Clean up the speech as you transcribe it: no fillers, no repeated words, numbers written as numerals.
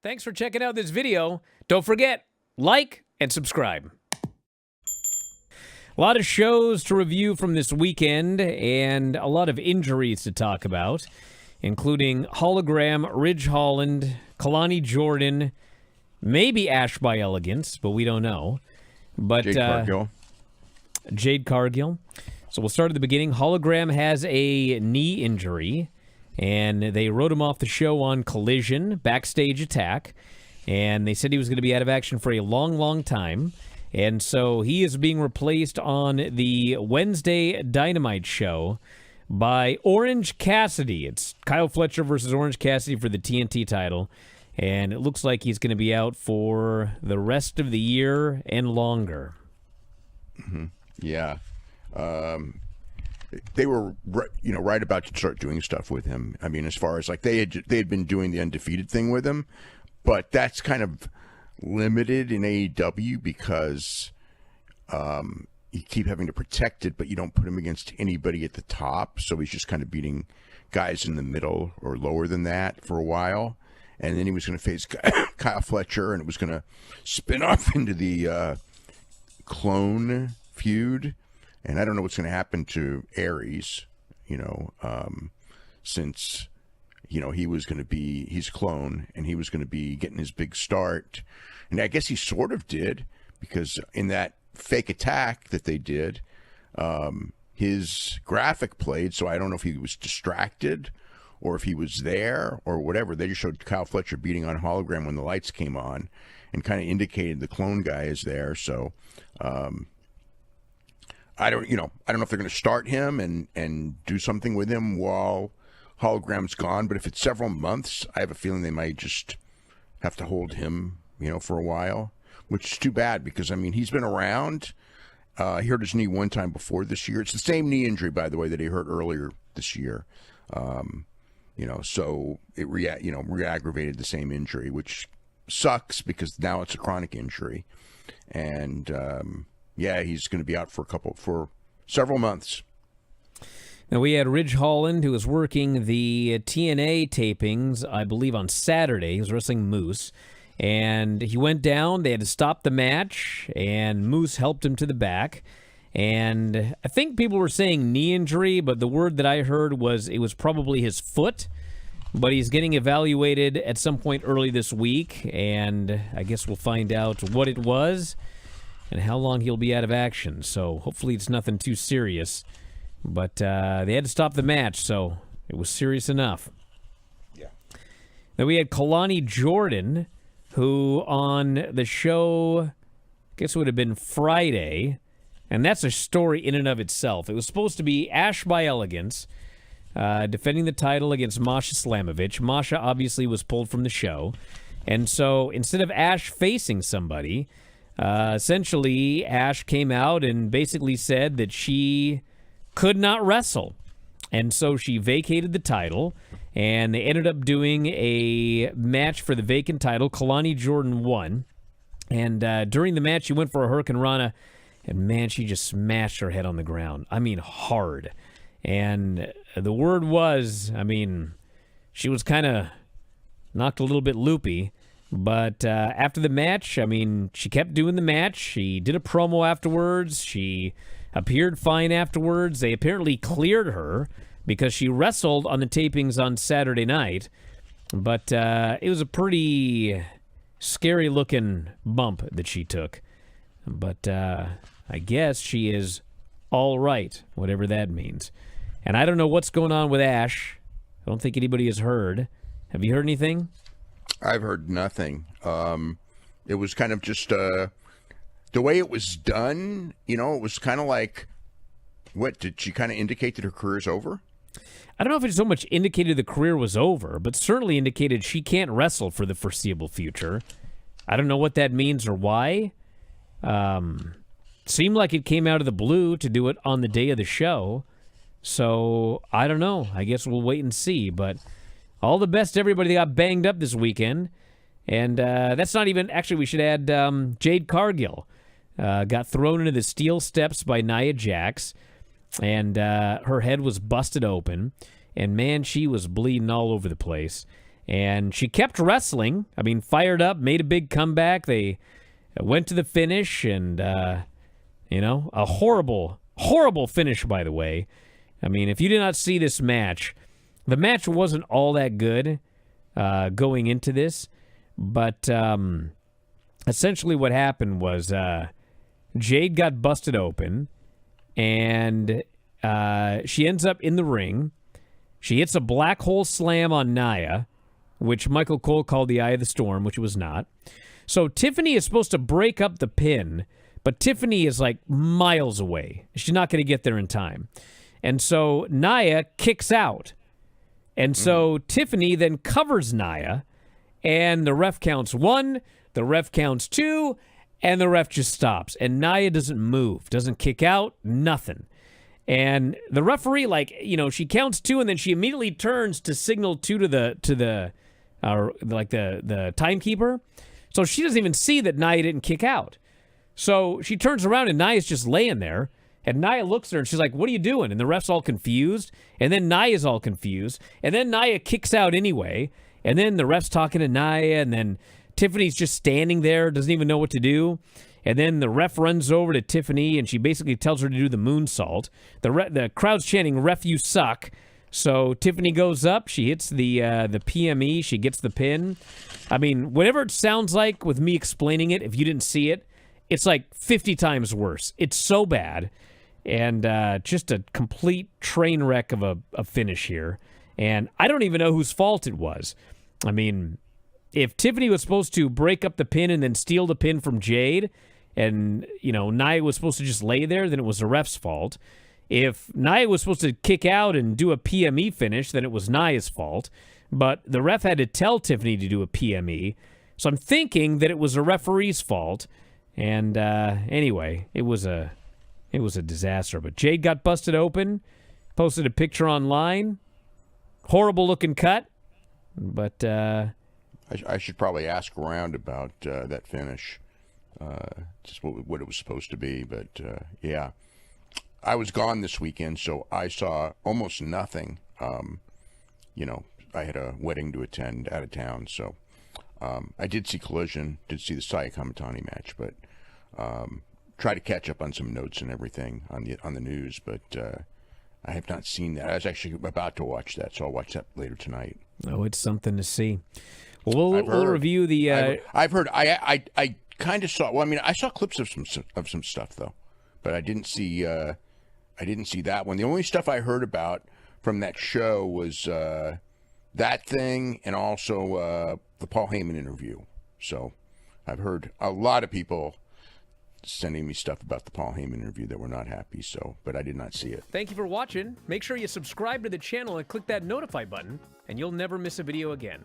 Thanks for checking out this video. Don't forget, like and subscribe. A lot of shows to review from this weekend and a lot of injuries to talk about, including Hologram, Ridge Holland, Colani Jordan, maybe Ash by Elegance, but we don't know. But Jade Cargill. Jade Cargill. So we'll start at the beginning. Hologram has a knee injury, and they wrote him off the show on Collision, Backstage Attack, and they said he was going to be out of action for a long, long time. And so he is being replaced on the Wednesday Dynamite show by Orange Cassidy. It's Kyle Fletcher versus Orange Cassidy for the TNT title, and it looks like he's going to be out for the rest of the year and longer. Mm-hmm. Yeah. They were, right about to start doing stuff with him. I mean, as far as like they had been doing the undefeated thing with him, but that's kind of limited in AEW because you keep having to protect it, but you don't put him against anybody at the top. So he's just kind of beating guys in the middle or lower than that for a while. And then he was going to face Kyle Fletcher, and it was going to spin off into the clone feud. And I don't know what's going to happen to Aries, since, he was going to be, he's a clone, and he was going to be getting his big start. And I guess he sort of did, because in that fake attack that they did, his graphic played, so I don't know if he was distracted or if he was there or whatever. They just showed Kyle Fletcher beating on Hologram when the lights came on and kind of indicated the clone guy is there. So, I don't know if they're going to start him and do something with him while Hologram's gone. But if it's several months, I have a feeling they might just have to hold him, for a while, which is too bad because, he's been around. He hurt his knee one time before this year. It's the same knee injury, by the way, that he hurt earlier this year. So it re-aggravated the same injury, which sucks because now it's a chronic injury. And, he's going to be out for several months. Now, we had Ridge Holland, who was working the TNA tapings, I believe, on Saturday. He was wrestling Moose, and he went down. They had to stop the match, and Moose helped him to the back. And I think people were saying knee injury, but the word that I heard was it was probably his foot. But he's getting evaluated at some point early this week, and I guess we'll find out what it was and how long he'll be out of action. So hopefully it's nothing too serious. But they had to stop the match, so it was serious enough. Yeah. Then we had Colani Jordan, who on the show, I guess it would have been Friday, and that's a story in and of itself. It was supposed to be Ash by Elegance defending the title against Masha Slamovich. Masha obviously was pulled from the show. And so instead of Ash facing somebody, essentially Ash came out and basically said that she could not wrestle. And so she vacated the title, and they ended up doing a match for the vacant title. Colani Jordan won. And during the match, she went for a Hurricane Rana, and man, she just smashed her head on the ground. Hard. And the word was, she was kind of knocked a little bit loopy. But after the match, she kept doing the match. She did a promo afterwards. She appeared fine afterwards. They apparently cleared her because she wrestled on the tapings on Saturday night. But it was a pretty scary-looking bump that she took. But I guess she is all right, whatever that means. And I don't know what's going on with Ash. I don't think anybody has heard. Have you heard anything? I've heard nothing. It was kind of just the way it was done, it was kind of like, what, did she kind of indicate that her career's over? I don't know if it so much indicated the career was over, but certainly indicated she can't wrestle for the foreseeable future. I don't know what that means or why. Seemed like it came out of the blue to do it on the day of the show. So, I don't know. I guess we'll wait and see, but all the best to everybody that got banged up this weekend. And that's not even... Actually, we should add Jade Cargill. Got thrown into the steel steps by Nia Jax. And her head was busted open. And, man, she was bleeding all over the place. And she kept wrestling. I mean, fired up, made a big comeback. They went to the finish, and, a horrible, horrible finish, by the way. I mean, if you did not see this match, the match wasn't all that good going into this. But essentially what happened was Jade got busted open, and she ends up in the ring. She hits a black hole slam on Nia, which Michael Cole called the Eye of the Storm, which it was not. So Tiffany is supposed to break up the pin, but Tiffany is like miles away. She's not going to get there in time. And so Nia kicks out. And so Tiffany then covers Nia, and the ref counts 1, the ref counts 2, and the ref just stops. And Nia doesn't move, doesn't kick out, nothing. And the referee, she counts 2, and then she immediately turns to signal 2 to the timekeeper. So she doesn't even see that Nia didn't kick out. So she turns around, and Nia's just laying there. And Nia looks at her, and she's like, what are you doing? And the ref's all confused. And then Nia's all confused. And then Nia kicks out anyway. And then the ref's talking to Nia, and then Tiffany's just standing there, doesn't even know what to do. And then the ref runs over to Tiffany, and she basically tells her to do the moonsault. The crowd's chanting, "Ref, you suck." So Tiffany goes up, she hits the PME, she gets the pin. I mean, whatever it sounds like with me explaining it, if you didn't see it, it's like 50 times worse. It's so bad. And just a complete train wreck of a finish here. And I don't even know whose fault it was. I mean, if Tiffany was supposed to break up the pin and then steal the pin from Jade, and, Nia was supposed to just lay there, then it was the ref's fault. If Nia was supposed to kick out and do a PME finish, then it was Nia's fault. But the ref had to tell Tiffany to do a PME. So I'm thinking that it was the referee's fault. And anyway, it was a disaster. But Jade got busted open, posted a picture online. Horrible looking cut. But I should probably ask around about that finish, just what it was supposed to be. But yeah, I was gone this weekend, so I saw almost nothing. I had a wedding to attend out of town, so I did see Collision, did see the Saya Kamatani match, but try to catch up on some notes and everything on the news. But I have not seen that. I was actually about to watch that, so I'll watch that later tonight. Oh, it's something to see. Well, we'll review the. I've heard. I kind of saw. Well, I mean, I saw clips of some stuff though, but I didn't see. I didn't see that one. The only stuff I heard about from that show was that thing, and also the Paul Heyman interview. So I've heard a lot of people sending me stuff about the Paul Heyman interview that were not happy. So, but I did not see it. Thank you for watching. Make sure you subscribe to the channel and click that notify button, and you'll never miss a video again.